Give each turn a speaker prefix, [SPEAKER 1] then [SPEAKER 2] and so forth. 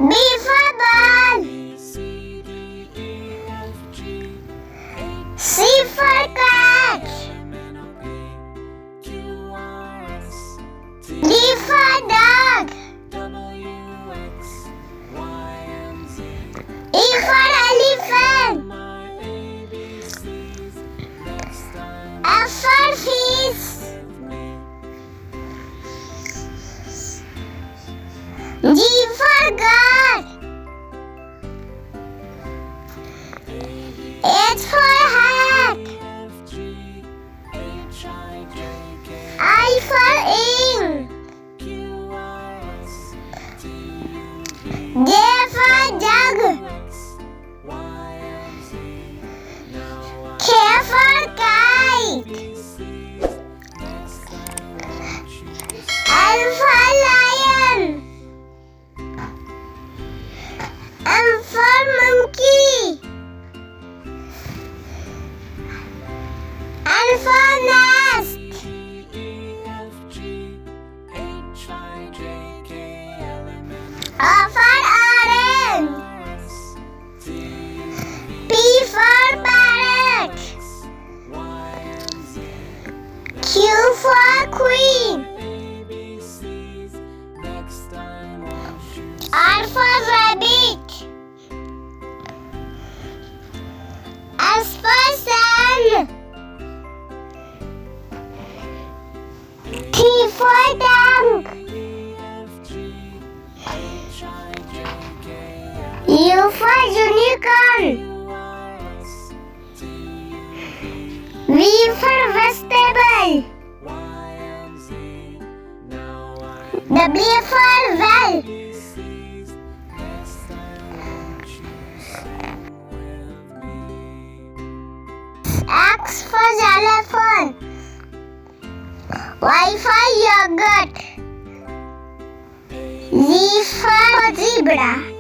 [SPEAKER 1] B for ball. C for cat. D for dog. E for elephant. F for fish. G for God. H for hat. I for ink. J for jug. K for kite. L for lion. M for monkey. N for nest. O for orange. P for parrot. Q for queen. R for rabbit. S for sun. T for tank. U for unicorn. V for vegetable. W for well. X for xylophone. Y for yogurt. Z for zebra.